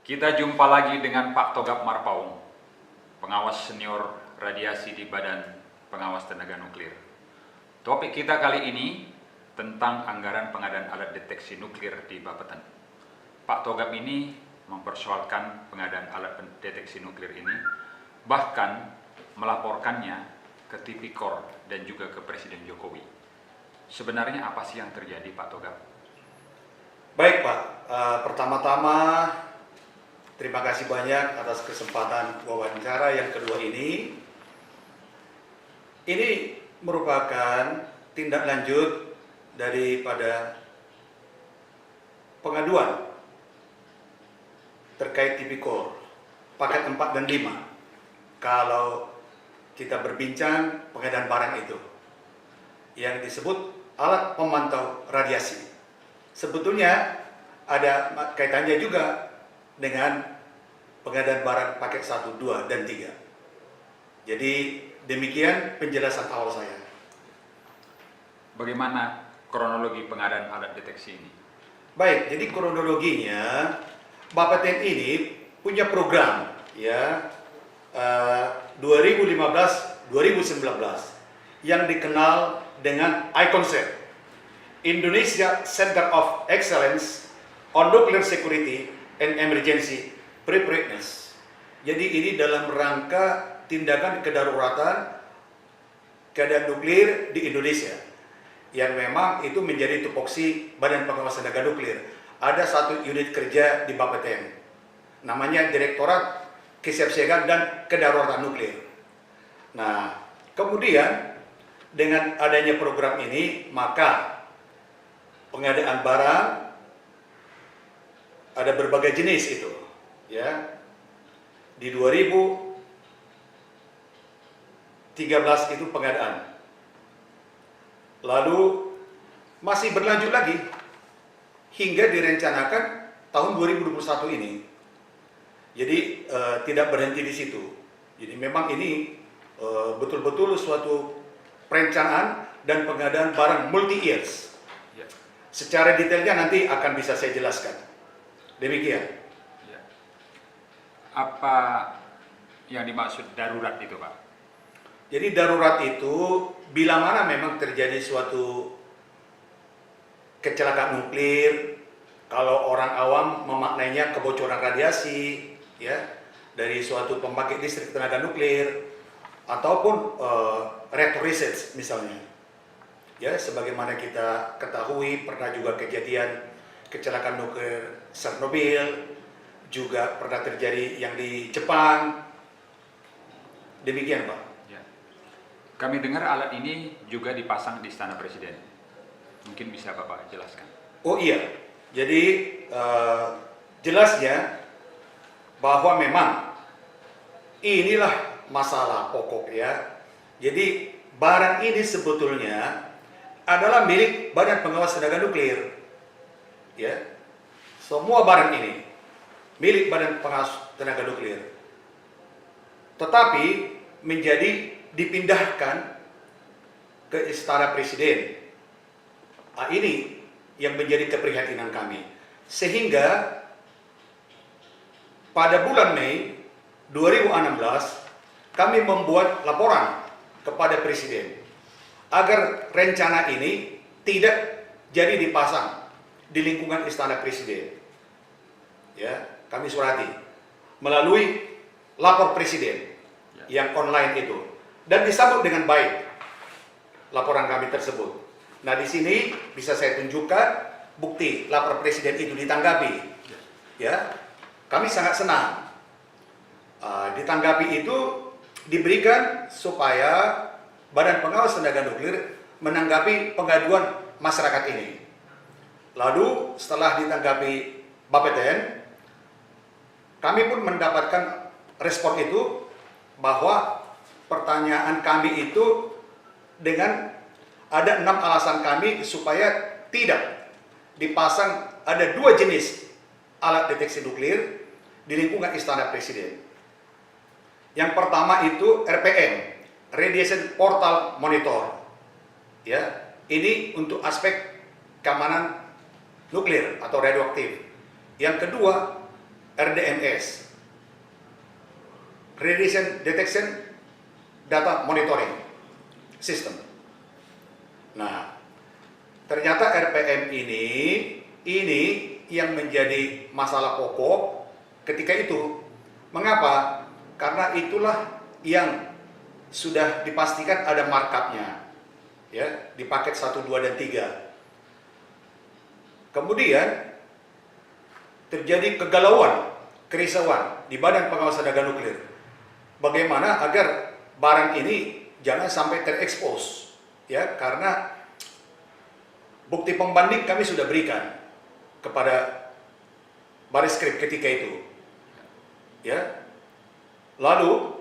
Kita jumpa lagi dengan Pak Togap Marpaung, pengawas senior radiasi di Badan Pengawas Tenaga Nuklir. Topik kita kali ini tentang anggaran pengadaan alat deteksi nuklir di Bapeten. Pak Togap ini mempersoalkan pengadaan alat deteksi nuklir ini, bahkan melaporkannya ke Tipikor dan juga ke Presiden Jokowi. Sebenarnya apa sih yang terjadi, Pak Togap? Baik Pak, pertama-tama terima kasih banyak atas kesempatan wawancara yang kedua ini. Ini merupakan tindak lanjut daripada pengaduan terkait Tipikor paket 4 dan 5. Kalau kita berbincang pengadaan barang itu yang disebut alat pemantau radiasi, sebetulnya ada kaitannya juga dengan pengadaan barang paket 1, 2, dan 3. Jadi demikian penjelasan awal saya. Bagaimana kronologi pengadaan alat deteksi ini? Baik, jadi kronologinya Bapeten ini punya program ya 2015-2019 yang dikenal dengan ICONSEP, Indonesia Center of Excellence on Nuclear Security and Emergency Preparedness. Jadi ini dalam rangka tindakan kedaruratan keadaan nuklir di Indonesia, yang memang itu menjadi tupoksi Badan Pengawas Tenaga Nuklir. Ada satu unit kerja di Bapeten, namanya Direktorat Kesiapsiagaan dan Kedaruratan Nuklir. Nah, kemudian dengan adanya program ini, maka pengadaan barang ada berbagai jenis itu, ya. Di 2013 itu pengadaan. Lalu masih berlanjut lagi hingga direncanakan tahun 2021 ini. Jadi tidak berhenti di situ. Jadi memang ini betul-betul suatu perencanaan dan pengadaan barang multi years. Secara detailnya nanti akan bisa saya jelaskan. Demikian. Ya. Apa yang dimaksud darurat itu, Pak? Jadi darurat itu bila mana memang terjadi suatu kecelakaan nuklir, kalau orang awam memaknainya kebocoran radiasi, ya, dari suatu pembangkit listrik tenaga nuklir, ataupun reactor research misalnya. Ya, sebagaimana kita ketahui pernah juga kejadian kecelakaan nuklir Chernobyl, juga pernah terjadi yang di Jepang. Demikian, Pak. Ya. Kami dengar alat ini juga dipasang di Istana Presiden. Mungkin bisa Bapak jelaskan. Oh iya, jadi jelasnya bahwa memang inilah masalah pokok ya. Jadi barang ini sebetulnya adalah milik Badan Pengawas Tenaga Nuklir. Ya, semua barang ini milik Badan Pengawas Tenaga Nuklir. Tetapi menjadi dipindahkan ke Istana Presiden. Nah, ini yang menjadi keprihatinan kami. Sehingga pada bulan Mei 2016 kami membuat laporan kepada Presiden agar rencana ini tidak jadi dipasang di lingkungan Istana Presiden. Ya, kami surati melalui lapor Presiden yang online itu, dan disambut dengan baik laporan kami tersebut. Nah, di sini bisa saya tunjukkan bukti lapor Presiden itu ditanggapi. Ya, kami sangat senang. Ditanggapi itu diberikan supaya Badan Pengawas Tenaga Nuklir menanggapi pengaduan masyarakat ini. Lalu setelah ditanggapi Bapeten, kami pun mendapatkan respon itu bahwa pertanyaan kami itu dengan ada 6 alasan kami supaya tidak dipasang ada 2 jenis alat deteksi nuklir di lingkungan Istana Presiden. Yang pertama itu RPM, Radiation Portal Monitor. Ya, ini untuk aspek keamanan nuklir atau radioaktif. Yang kedua, RDMS, Radiation Detection Data Monitoring System. Nah, ternyata RPM ini yang menjadi masalah pokok ketika itu. Mengapa? Karena itulah yang sudah dipastikan ada markupnya, ya, di paket 1, 2, dan 3. Kemudian terjadi kegalauan, kerisauan di Badan Pengawas Tenaga Nuklir. Bagaimana agar barang ini jangan sampai terekspos, ya, karena bukti pembanding kami sudah berikan kepada Baris Krim ketika itu, ya. Lalu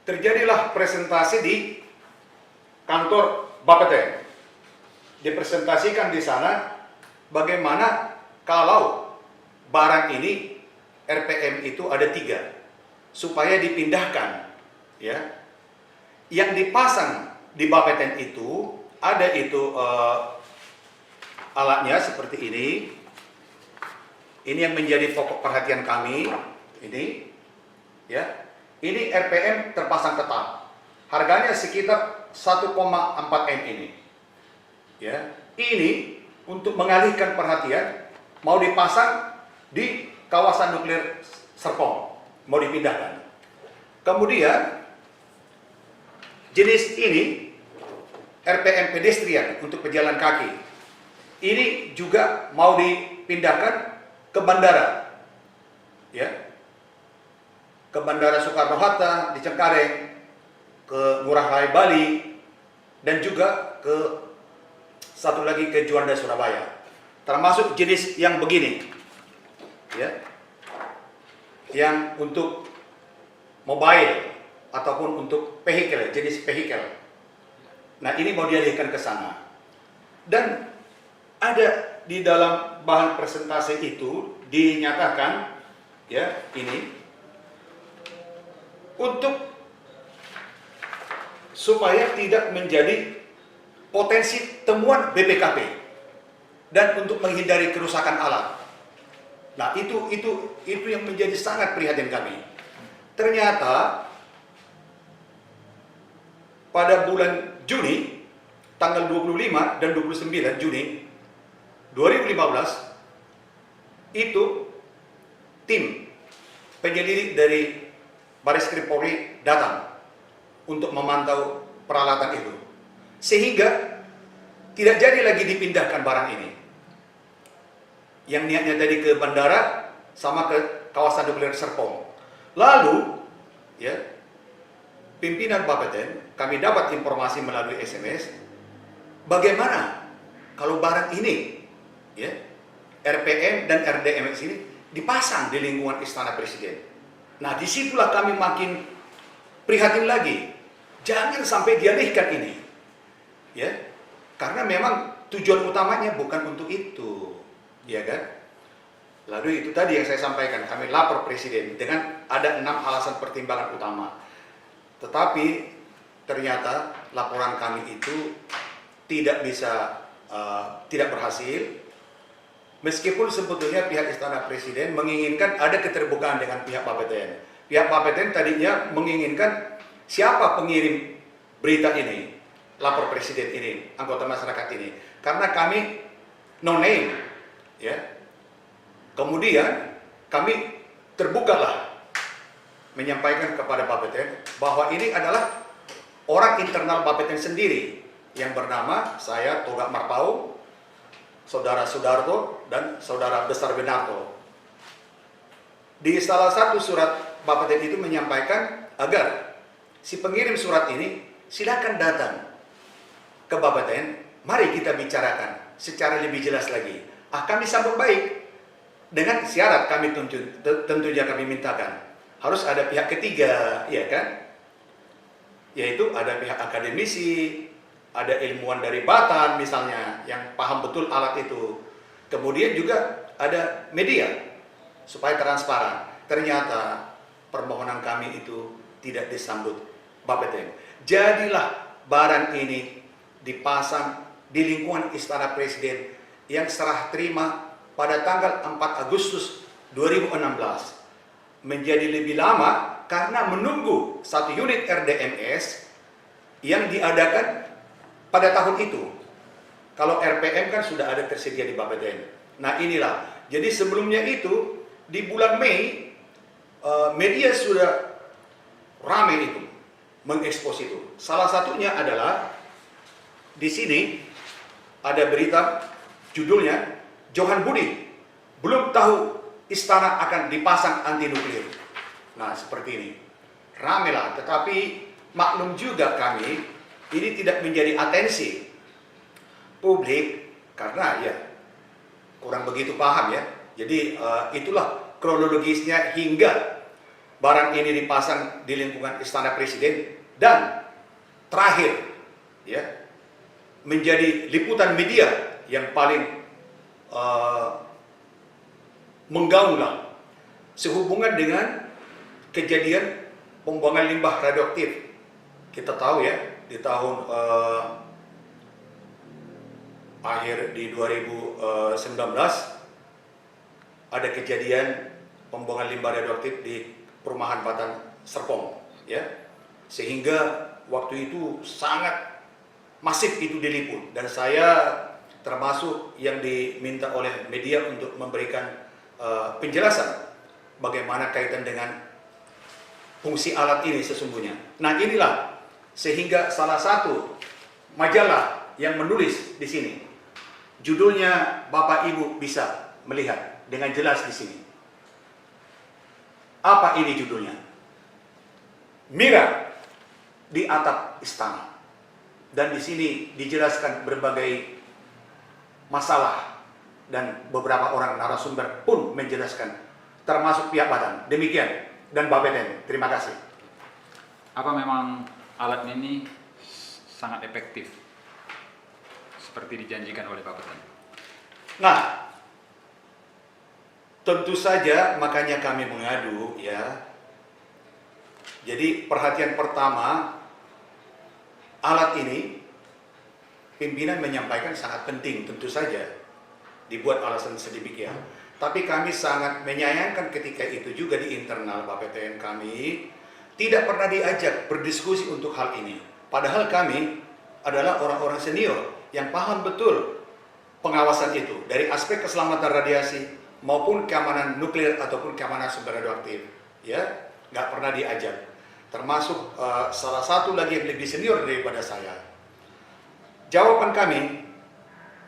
terjadilah presentasi di kantor Bapeten. Dipresentasikan di sana bagaimana kalau barang ini RPM itu ada 3 supaya dipindahkan, ya. Yang dipasang di Bapeten itu ada itu alatnya seperti ini. Ini yang menjadi pokok perhatian kami. Ini, ya. Ini RPM terpasang tetap. Harganya sekitar 1,4 M ini. Ya. Ini untuk mengalihkan perhatian mau dipasang di kawasan nuklir Serpong, mau dipindahkan. Kemudian jenis ini RPM pedestrian untuk pejalan kaki. Ini juga mau dipindahkan ke bandara. Ya. Ke Bandara Soekarno-Hatta di Cengkareng, ke Ngurah Rai Bali, dan juga ke satu lagi ke Juanda Surabaya. Termasuk jenis yang begini, ya, yang untuk mobile ataupun untuk vehicle, jenis vehicle. Nah, ini mau dialihkan ke sana. Dan ada di dalam bahan presentasi itu dinyatakan, ya, ini untuk supaya tidak menjadi potensi temuan BPKP dan untuk menghindari kerusakan alat. Nah, itu yang menjadi sangat prihatin kami. Ternyata pada bulan Juni, tanggal 25 dan 29 Juni 2015, itu tim penyelidik dari Baris Krim Polri datang untuk memantau peralatan itu, sehingga tidak jadi lagi dipindahkan barang ini. Yang niatnya tadi ke bandara sama ke kawasan nuklir Serpong. Lalu, ya, pimpinan Bapeten, kami dapat informasi melalui SMS, bagaimana kalau barang ini, ya, RPM dan RDMS ini dipasang di lingkungan Istana Presiden. Nah, disitulah kami makin prihatin lagi. Jangan sampai dialihkan ini, ya, karena memang tujuan utamanya bukan untuk itu, ya kan? Lalu itu tadi yang saya sampaikan, kami lapor Presiden dengan ada 6 alasan pertimbangan utama. Tetapi ternyata laporan kami itu tidak berhasil. Meskipun sebetulnya pihak Istana Presiden menginginkan ada keterbukaan dengan pihak Bapeten. Pihak Bapeten tadinya menginginkan siapa pengirim berita ini, lapor Presiden ini, anggota masyarakat ini. Karena kami no name, ya. Kemudian kami terbukalah menyampaikan kepada Bapeten bahwa ini adalah orang internal Bapeten sendiri yang bernama saya Togap Marpaung, Saudara Sudarto, dan Saudara Besar Benarto. Di salah satu surat Bapeten itu menyampaikan agar si pengirim surat ini silakan datang ke Bapeten, mari kita bicarakan secara lebih jelas lagi. Kami sambut baik dengan syarat kami tentunya kami mintakan harus ada pihak ketiga, ya kan? Yaitu ada pihak akademisi, ada ilmuwan dari Batan misalnya yang paham betul alat itu. Kemudian juga ada media supaya transparan. Ternyata permohonan kami itu tidak disambut Bapeten. Jadilah barang ini dipasang di lingkungan Istana Presiden yang serah terima pada tanggal 4 Agustus 2016 menjadi lebih lama karena menunggu satu unit RDMS yang diadakan pada tahun itu. Kalau RPM kan sudah ada tersedia di Bapeten. Nah inilah, jadi sebelumnya itu di bulan Mei media sudah ramai itu mengekspos itu. Salah satunya adalah di sini ada berita judulnya Johan Budi belum tahu istana akan dipasang anti nuklir. Nah seperti ini, rame lah. Tetapi maklum juga kami ini tidak menjadi atensi publik karena ya kurang begitu paham ya. Jadi itulah kronologisnya hingga barang ini dipasang di lingkungan istana presiden dan terakhir ya menjadi liputan media yang paling menggaunglah sehubungan dengan kejadian pembuangan limbah radioaktif. Kita tahu ya di tahun akhir di 2019 ada kejadian pembuangan limbah radioaktif di perumahan Batan Serpong ya, sehingga waktu itu sangat masif itu diliput dan saya termasuk yang diminta oleh media untuk memberikan penjelasan bagaimana kaitan dengan fungsi alat ini sesungguhnya. Nah inilah sehingga salah satu majalah yang menulis di sini, judulnya Bapak Ibu bisa melihat dengan jelas di sini. Apa ini judulnya? Mira di atap istana. Dan di sini dijelaskan berbagai masalah dan beberapa orang narasumber pun menjelaskan, termasuk pihak Batan. Demikian dan Bapeten. Terima kasih. Apa memang alat ini sangat efektif seperti dijanjikan oleh Bapeten? Nah, tentu saja makanya kami mengadu ya. Jadi perhatian pertama, alat ini pimpinan menyampaikan sangat penting, tentu saja dibuat alasan sedemikian. Tapi kami sangat menyayangkan ketika itu juga di internal Bapeten kami tidak pernah diajak berdiskusi untuk hal ini. Padahal kami adalah orang-orang senior yang paham betul pengawasan itu dari aspek keselamatan radiasi maupun keamanan nuklir ataupun keamanan sumber radioaktif. Ya, nggak pernah diajak. Termasuk salah satu lagi yang lebih senior daripada saya. Jawaban kami,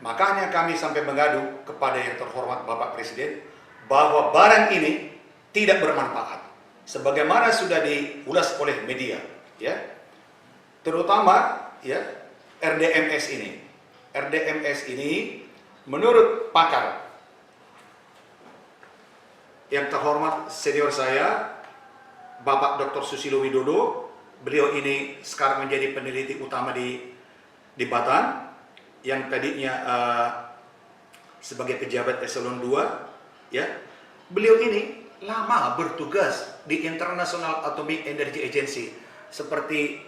makanya kami sampai mengadu kepada yang terhormat Bapak Presiden bahwa barang ini tidak bermanfaat sebagaimana sudah diulas oleh media ya, terutama ya RDMS ini. RDMS ini menurut pakar yang terhormat senior saya Bapak Dr. Susilo Widodo, beliau ini sekarang menjadi peneliti utama di Batan yang tadinya sebagai pejabat eselon 2 ya. Beliau ini lama bertugas di International Atomic Energy Agency seperti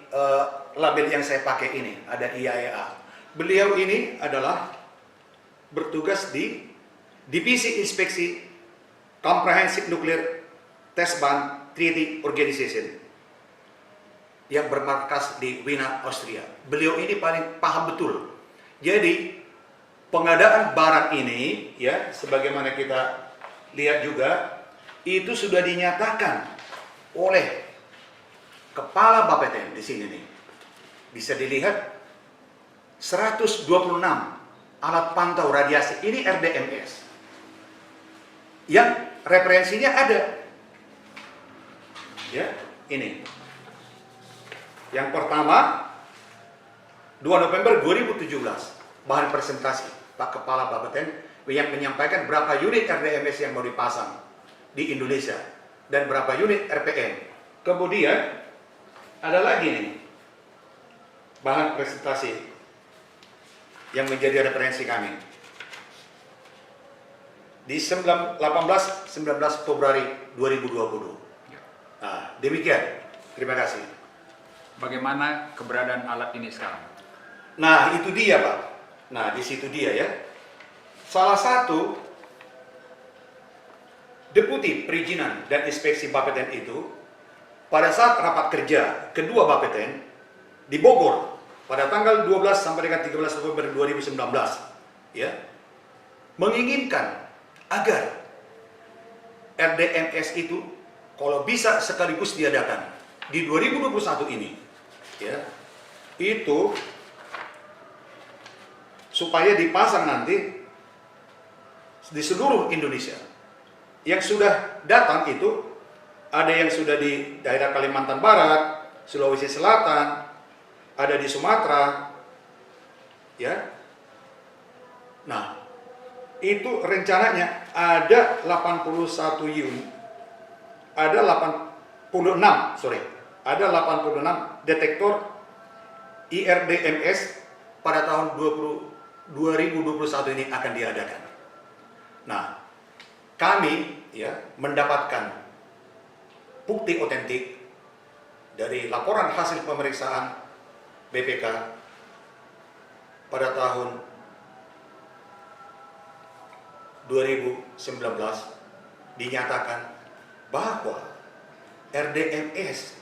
label yang saya pakai ini, ada IAEA. Beliau ini adalah bertugas di Divisi Inspeksi Comprehensive Nuclear Test Ban Treaty Organization yang bermarkas di Wiener, Austria. Beliau ini paling paham betul. Jadi pengadaan barang ini ya sebagaimana kita lihat juga itu sudah dinyatakan oleh kepala Bapeten di sini nih. Bisa dilihat 126 alat pantau radiasi ini RDMS. Yang referensinya ada. Ya, ini. Yang pertama 2 November 2017 bahan presentasi Pak Kepala Bapeten yang menyampaikan berapa unit RDMS yang mau dipasang di Indonesia dan berapa unit RPM. Kemudian ada lagi nih bahan presentasi yang menjadi referensi kami di 18-19 Februari 2020. Nah, demikian. Terima kasih. Bagaimana keberadaan alat ini sekarang? Nah, itu dia, Pak. Nah, di situ dia ya. Salah satu Deputi Perizinan dan Inspeksi Bapeten itu pada saat rapat kerja kedua Bapeten di Bogor pada tanggal 12 sampai dengan 13 November 2019 ya, menginginkan agar RDMS itu kalau bisa sekaligus diadakan di 2021 ini ya, itu supaya dipasang nanti di seluruh Indonesia. Yang sudah datang itu ada yang sudah di daerah Kalimantan Barat, Sulawesi Selatan, ada di Sumatera, ya. Nah, itu rencananya ada 81 unit, ada 86 detektor IRDMS pada tahun 2021 ini akan diadakan. Nah, kami ya mendapatkan bukti otentik dari laporan hasil pemeriksaan BPK pada tahun 2019 dinyatakan bahwa RDMS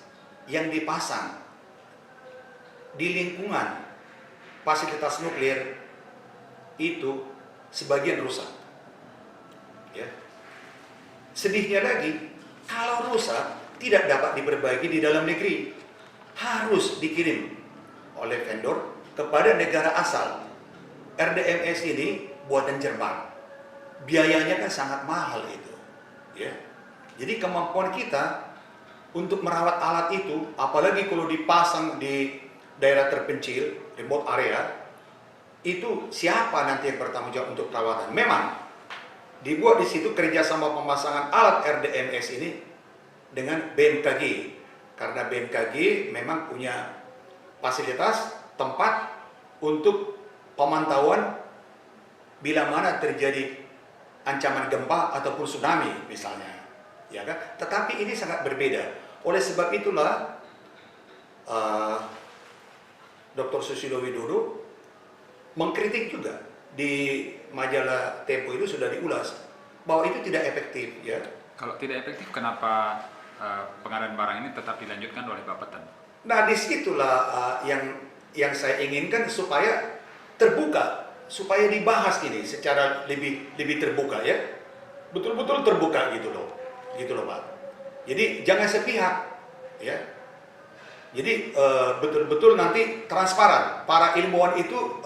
yang dipasang di lingkungan fasilitas nuklir itu sebagian rusak. Ya. Sedihnya lagi, kalau rusak tidak dapat diperbaiki di dalam negeri, harus dikirim oleh vendor kepada negara asal. RDMS ini buatan Jerman, biayanya kan sangat mahal itu. Ya. Jadi kemampuan kita untuk merawat alat itu, apalagi kalau dipasang di daerah terpencil, remote area, itu siapa nanti yang bertanggung jawab untuk perawatan? Memang dibuat di situ kerjasama pemasangan alat RDMS ini dengan BMKG, karena BMKG memang punya fasilitas tempat untuk pemantauan bila mana terjadi ancaman gempa ataupun tsunami misalnya, ya kan? Tetapi ini sangat berbeda. Oleh sebab itulah Dr. Susilo Widodo mengkritik juga di majalah Tempo itu sudah diulas bahwa itu tidak efektif ya. Kalau tidak efektif, kenapa pengadaan barang ini tetap dilanjutkan oleh Bapeten? Nah, disitulah yang saya inginkan supaya terbuka, supaya dibahas ini secara lebih terbuka ya, betul-betul terbuka gitu loh Pak. Jadi jangan sepihak ya. Jadi betul-betul nanti transparan, para ilmuwan itu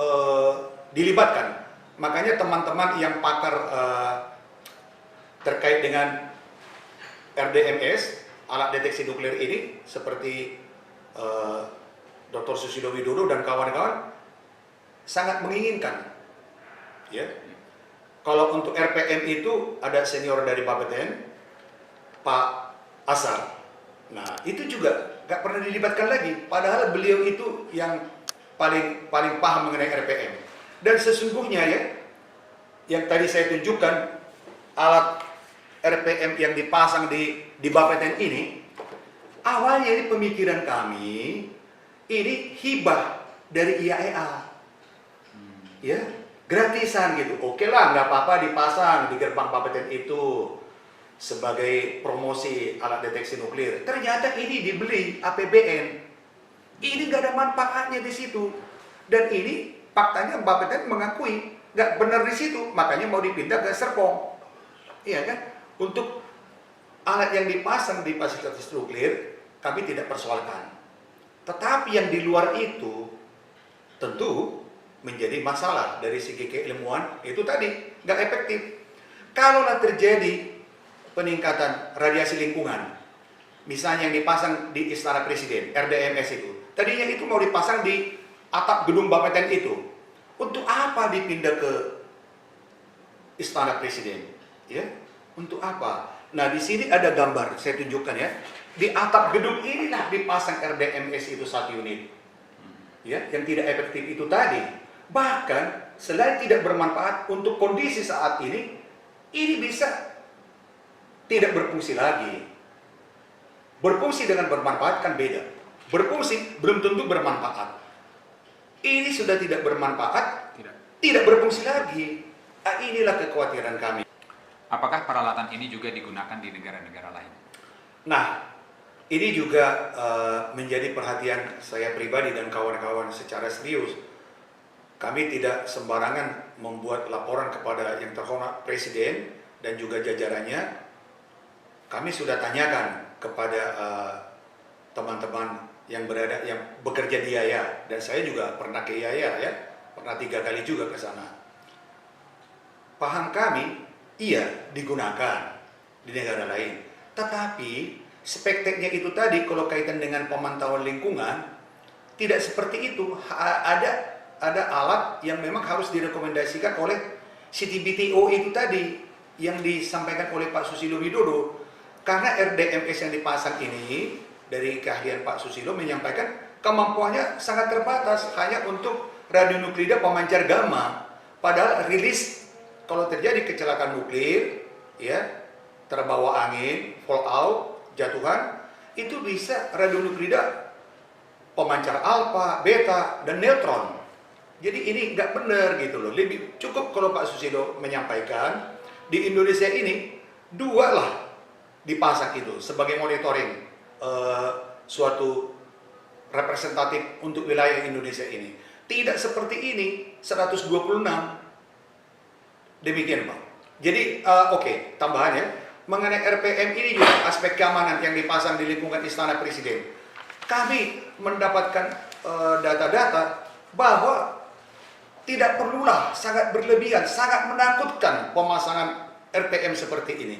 dilibatkan. Makanya teman-teman yang pakar terkait dengan RDMS, alat deteksi nuklir ini, seperti Dr. Susilo Widodo dan kawan-kawan, sangat menginginkan. Ya. Kalau untuk RPM itu ada senior dari Bapeten, Pak Asar. Nah, itu juga nggak pernah dilibatkan lagi. Padahal beliau itu yang paling paham mengenai RPM. Dan sesungguhnya ya, yang tadi saya tunjukkan, alat RPM yang dipasang di Bapeten ini, awalnya ini pemikiran kami, ini hibah dari IAEA. Ya, gratisan gitu. Oke lah, nggak apa-apa dipasang di gerbang Bapeten itu sebagai promosi alat deteksi nuklir. Ternyata ini dibeli APBN. Ini nggak ada manfaatnya di situ. Dan ini faktanya Bapeten mengakui nggak benar di situ, makanya mau dipindah ke Serpong. Iya kan? Untuk alat yang dipasang di fasilitas nuklir kami tidak persoalkan. Tetapi yang di luar itu tentu menjadi masalah dari segi keilmuan, itu tadi nggak efektif. Kalaulah terjadi peningkatan radiasi lingkungan, misalnya yang dipasang di Istana Presiden, RDMS itu, tadinya itu mau dipasang di atap gedung Bapeten itu, untuk apa dipindah ke Istana Presiden? Ya, untuk apa? Nah, di sini ada gambar, saya tunjukkan ya. Di atap gedung inilah dipasang RDMS itu 1 unit, ya, yang tidak efektif itu tadi. Bahkan selain tidak bermanfaat untuk kondisi saat ini bisa tidak berfungsi lagi. Berfungsi dengan bermanfaat kan beda. Berfungsi belum tentu bermanfaat. Ini sudah tidak bermanfaat, tidak berfungsi lagi. Inilah kekhawatiran kami. Apakah peralatan ini juga digunakan di negara-negara lain? Nah, ini juga menjadi perhatian saya pribadi dan kawan-kawan secara serius. Kami tidak sembarangan membuat laporan kepada yang terhormat Presiden dan juga jajarannya. Kami sudah tanyakan kepada teman-teman yang bekerja di Yaya, dan saya juga pernah ke Yaya ya, pernah 3 kali juga ke sana. Paham kami, iya digunakan di negara lain, tetapi spekteknya itu tadi kalau kaitan dengan pemantauan lingkungan tidak seperti itu. Ada alat yang memang harus direkomendasikan oleh CTBTO itu tadi yang disampaikan oleh Pak Susilo Widodo. Karena RDMS yang dipasang ini dari keahlian Pak Susilo menyampaikan kemampuannya sangat terbatas hanya untuk radionuklida pemancar gamma. Padahal rilis kalau terjadi kecelakaan nuklir, ya terbawa angin, fallout, jatuhan, itu bisa radionuklida pemancar alfa, beta, dan neutron. Jadi ini nggak benar gitu loh. Lebih cukup kalau Pak Susilo menyampaikan di Indonesia ini 2 lah dipasang itu sebagai monitoring suatu representatif untuk wilayah Indonesia ini. Tidak seperti ini 126. Demikian Pak. Jadi oke, tambahan ya. Mengenai RPM ini juga aspek keamanan yang dipasang di lingkungan Istana Presiden. Kami mendapatkan data-data bahwa tidak perlulah sangat berlebihan, sangat menakutkan pemasangan RPM seperti ini.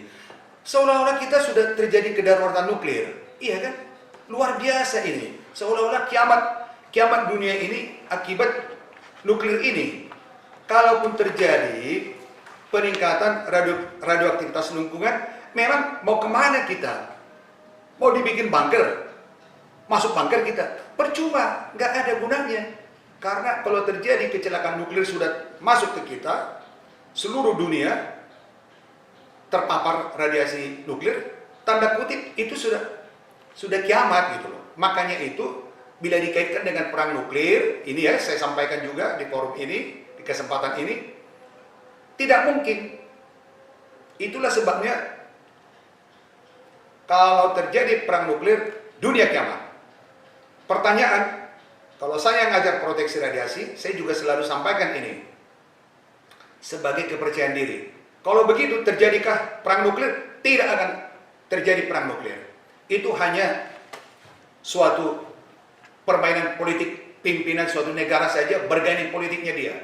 Seolah-olah kita sudah terjadi kedaruratan nuklir, iya kan? Luar biasa ini. Seolah-olah kiamat dunia ini akibat nuklir ini. Kalaupun terjadi peningkatan radioaktivitas lingkungan, memang mau kemana kita? Mau dibikin bunker? Masuk bunker kita? Percuma, nggak ada gunanya. Karena kalau terjadi kecelakaan nuklir sudah masuk ke kita, seluruh dunia terpapar radiasi nuklir, tanda kutip itu sudah kiamat gitu loh. Makanya itu bila dikaitkan dengan perang nuklir, ini ya saya sampaikan juga di forum ini, di kesempatan ini, tidak mungkin. Itulah sebabnya kalau terjadi perang nuklir, dunia kiamat. Pertanyaan, kalau saya ngajar proteksi radiasi, saya juga selalu sampaikan ini sebagai kepercayaan diri. Kalau begitu terjadikah perang nuklir? Tidak akan terjadi perang nuklir. Itu hanya suatu permainan politik pimpinan suatu negara saja, bergaining politiknya dia.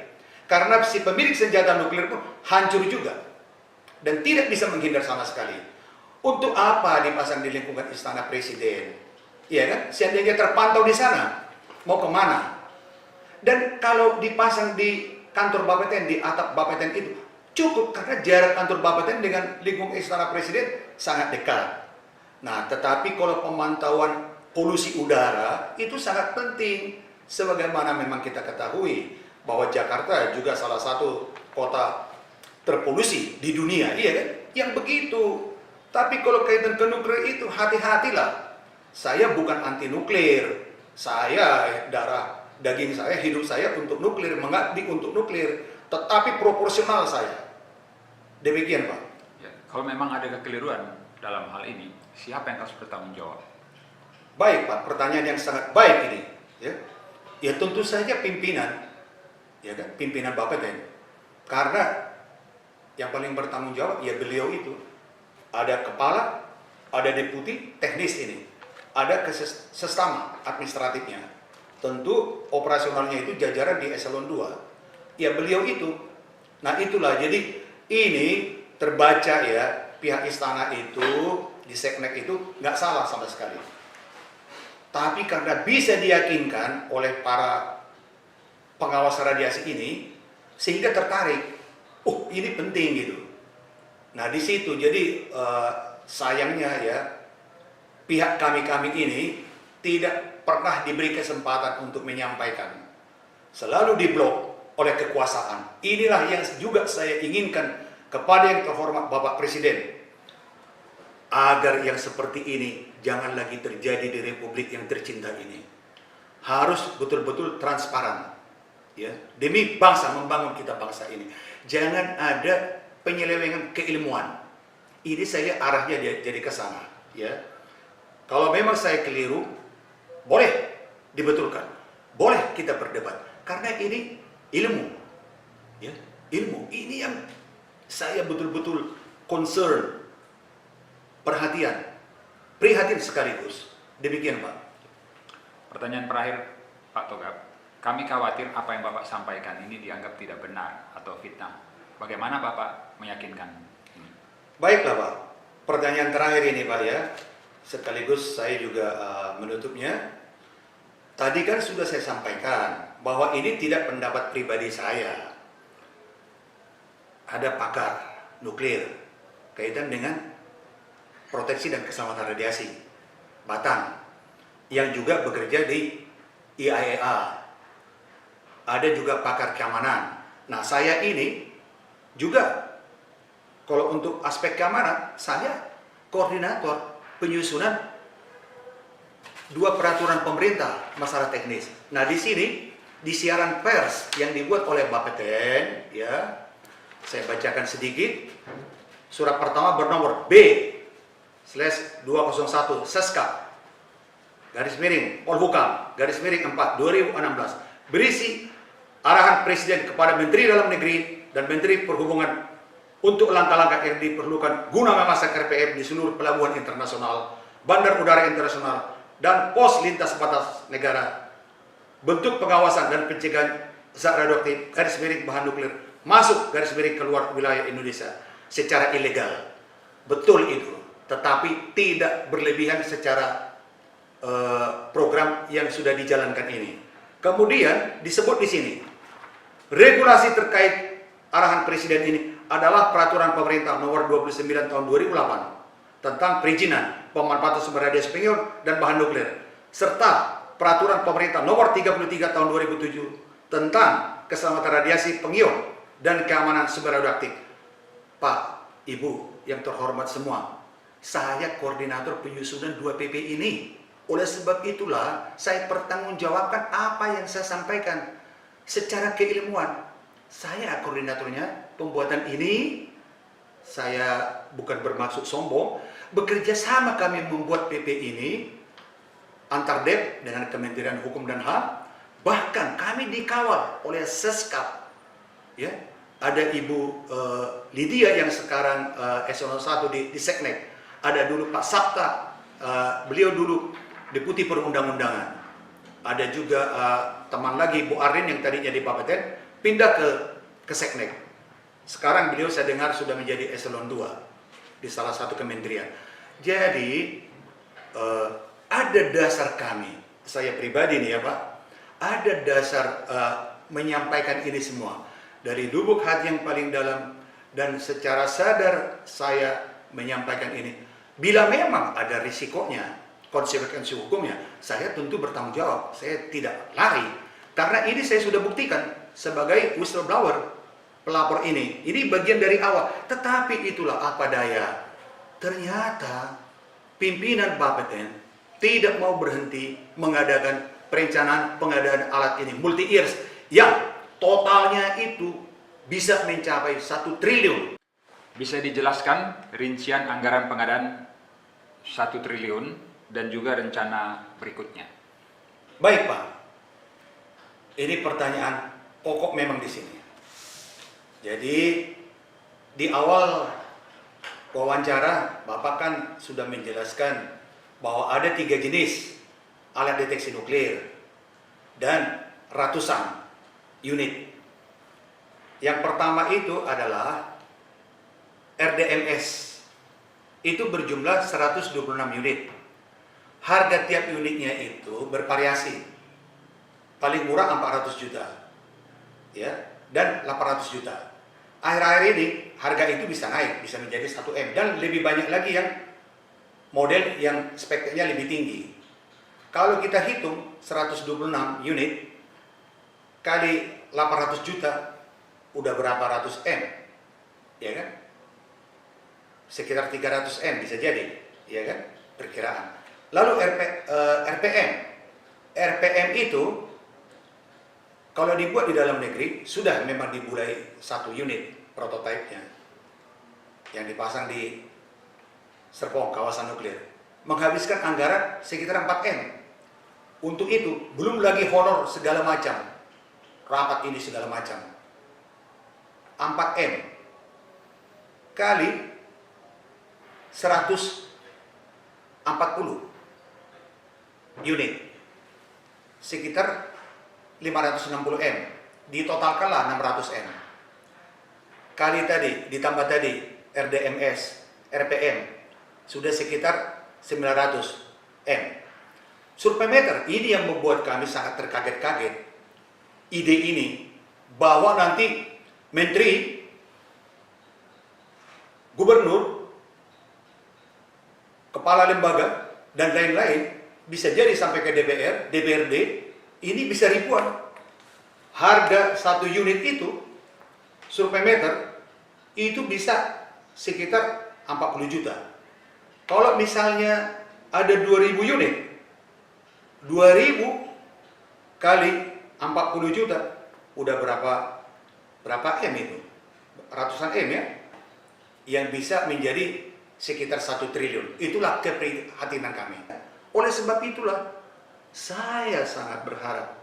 Karena si pemilik senjata nuklir pun hancur juga dan tidak bisa menghindar sama sekali. Untuk apa dipasang di lingkungan Istana Presiden? Iya kan? Seandainya terpantau di sana, mau kemana? Dan kalau dipasang di kantor Bapeten, di atap Bapeten itu cukup karena jarak kantor Bapeten dengan lingkungan Istana Presiden sangat dekat. Nah, tetapi kalau pemantauan polusi udara itu sangat penting. Sebagaimana memang kita ketahui bahwa Jakarta juga salah satu kota terpolusi di dunia, iya kan? Yang begitu. Tapi kalau kaitan ke nuklir itu hati-hatilah. Saya bukan anti nuklir. Saya darah daging saya, hidup saya untuk nuklir, mengabdi untuk nuklir, tetapi proporsional saya. Demikian Pak. Ya, kalau memang ada kekeliruan dalam hal ini, siapa yang harus bertanggung jawab? Baik Pak, pertanyaan yang sangat baik ini. Ya tentu saja pimpinan, ya kan, pimpinan Bapeten. Karena yang paling bertanggung jawab ya beliau itu. Ada kepala, ada deputi teknis ini, ada sesama administratifnya. Tentu operasionalnya itu jajaran di eselon 2. Ya beliau itu. Nah itulah, jadi ini terbaca ya, pihak istana itu di Seknek itu nggak salah sama sekali. Tapi karena bisa diyakinkan oleh para pengawas radiasi ini, sehingga tertarik, oh ini penting gitu. Nah di situ jadi sayangnya ya, pihak kami ini tidak pernah diberi kesempatan untuk menyampaikan. Selalu diblok oleh kekuasaan. Inilah yang juga saya inginkan kepada yang terhormat Bapak Presiden. Agar yang seperti ini jangan lagi terjadi di Republik yang tercinta ini. Harus betul-betul transparan. Ya, demi bangsa, membangun kita bangsa ini. Jangan ada penyelewengan keilmuan. Ini saya arahnya jadi ke sana, ya. Kalau memang saya keliru, boleh dibetulkan, boleh kita berdebat, karena ini ilmu, ya, ilmu. Ini yang saya betul-betul concern, perhatian, prihatin sekaligus. Demikian, Pak. Pertanyaan terakhir, Pak Togap. Kami khawatir apa yang Bapak sampaikan ini dianggap tidak benar atau fitnah. Bagaimana Bapak meyakinkan ini? Baiklah, Pak. Pertanyaan terakhir ini, Pak, ya. Sekaligus saya juga menutupnya. Tadi kan sudah saya sampaikan bahwa ini tidak pendapat pribadi saya. Ada pakar nuklir kaitan dengan proteksi dan keselamatan radiasi Batam yang juga bekerja di IAEA. Ada juga pakar keamanan. Nah, saya ini juga kalau untuk aspek keamanan, saya koordinator penyusunan 2 peraturan pemerintah masalah teknis. Nah, di sini di siaran pers yang dibuat oleh Bapeten, ya, saya bacakan sedikit. Surat pertama bernomor B/201 Seskap Polhukam _4 2016 berisi arahan Presiden kepada Menteri Dalam Negeri dan Menteri Perhubungan untuk langkah-langkah yang diperlukan guna memasang RPM di seluruh pelabuhan internasional, bandar udara internasional, dan pos lintas batas negara. Bentuk pengawasan dan pencegahan zat radioaktif bahan nuklir masuk keluar wilayah Indonesia secara ilegal. Betul itu, tetapi tidak berlebihan secara program yang sudah dijalankan ini. Kemudian disebut di sini, regulasi terkait arahan Presiden ini adalah Peraturan Pemerintah Nomor 29 Tahun 2008 tentang perizinan pemanfaatan sumber radiasi pengion dan bahan nuklir, serta Peraturan Pemerintah Nomor 33 Tahun 2007 tentang keselamatan radiasi pengion dan keamanan sumber radioaktif. Pak, Ibu yang terhormat semua, saya koordinator penyusunan 2 PP ini. Oleh sebab itulah saya pertanggungjawabkan apa yang saya sampaikan secara keilmuan. Saya koordinatornya pembuatan ini. Saya bukan bermaksud sombong. Bekerja sama kami membuat PP ini antar DEP dengan Kementerian Hukum dan HAM. Bahkan kami dikawal oleh Seskap. Ya, ada Ibu Lydia yang sekarang eselon 1 di Seknek. Ada dulu Pak Sabta, beliau dulu Deputi Perundang-undangan. Ada juga teman lagi Bu Arin yang tadinya di Bapeten pindah ke Seknek. Sekarang beliau saya dengar sudah menjadi eselon 2 di salah satu kementerian. Jadi ada dasar kami, saya pribadi nih ya Pak, ada dasar menyampaikan ini semua dari lubuk hati yang paling dalam, dan secara sadar saya menyampaikan ini. Bila memang ada risikonya, konsekuensi hukumnya, saya tentu bertanggung jawab. Saya tidak lari, karena ini saya sudah buktikan sebagai whistleblower, pelapor ini. Ini bagian dari awal. Tetapi itulah apa daya. Ternyata pimpinan Bapeten tidak mau berhenti mengadakan perencanaan pengadaan alat ini multi years yang totalnya itu bisa mencapai 1 triliun. Bisa dijelaskan rincian anggaran pengadaan 1 triliun dan juga rencana berikutnya? Baik Pak, ini pertanyaan pokok memang di sini. Jadi di awal wawancara Bapak kan sudah menjelaskan bahwa ada 3 jenis alat deteksi nuklir dan ratusan unit. Yang pertama itu adalah RDMS, itu berjumlah 126 unit. Harga tiap unitnya itu bervariasi. Paling murah 400 juta, ya, dan 800 juta. Akhir-akhir ini harga itu bisa naik, bisa menjadi 1 M, dan lebih banyak lagi yang model yang speknya lebih tinggi. Kalau kita hitung 126 unit kali 800 juta, udah berapa ratus M, ya kan? Sekitar 300 M bisa jadi, ya kan? Perkiraan. Lalu RPM itu kalau dibuat di dalam negeri sudah memang dimulai 1 unit prototipenya. yang dipasang di Serpong, kawasan nuklir, menghabiskan anggaran sekitar 4M. Untuk itu, belum lagi honor segala macam, rapat ini segala macam. 4M kali 140 unit, sekitar 560M, ditotalkanlah 600M. Kali tadi, ditambah tadi RDMS, RPM, sudah sekitar 900M. Surveimeter ini yang membuat kami sangat terkaget-kaget. Ide ini, bahwa nanti menteri, gubernur, kepala lembaga, dan lain-lain bisa jadi sampai ke DPR, DPRD, ini bisa ribuan. Harga satu unit itu, surveimeter, itu bisa sekitar 40 juta. Kalau misalnya ada 2000 unit, 2000 kali 40 juta, udah berapa M itu? Ratusan M ya? Yang bisa menjadi sekitar 1 triliun. Itulah keprihatinan kami. Oleh sebab itulah, saya sangat berharap,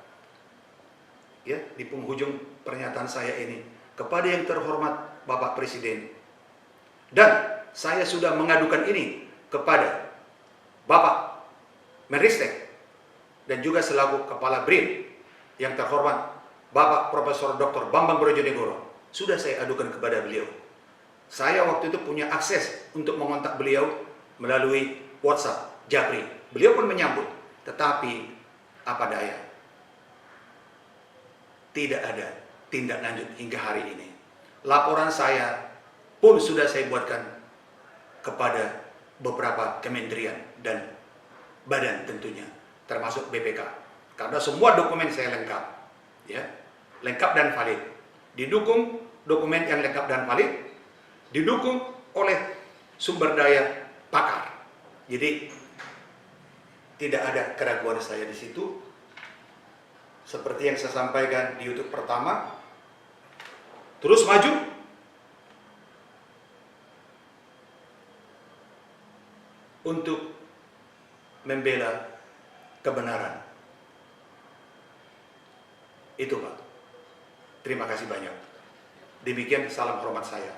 ya, di penghujung pernyataan saya ini, kepada yang terhormat Bapak Presiden, dan saya sudah mengadukan ini kepada Bapak Menristek, dan juga selaku Kepala BRIN yang terhormat Bapak Profesor Dr. Bambang Brojonegoro, sudah saya adukan kepada beliau. Saya waktu itu punya akses untuk mengontak beliau melalui WhatsApp Japri. Beliau pun menyambut, tetapi apa daya, tidak ada tindak lanjut hingga hari ini. Laporan saya pun sudah saya buatkan kepada beberapa kementerian dan badan tentunya, termasuk BPK. Karena semua dokumen saya lengkap, ya, lengkap dan valid. Didukung dokumen yang lengkap dan valid, didukung oleh sumber daya pakar. Jadi tidak ada keraguan saya di situ. Seperti yang saya sampaikan di YouTube pertama, terus maju, untuk membela kebenaran. Itu Pak. Terima kasih banyak. Demikian salam hormat saya.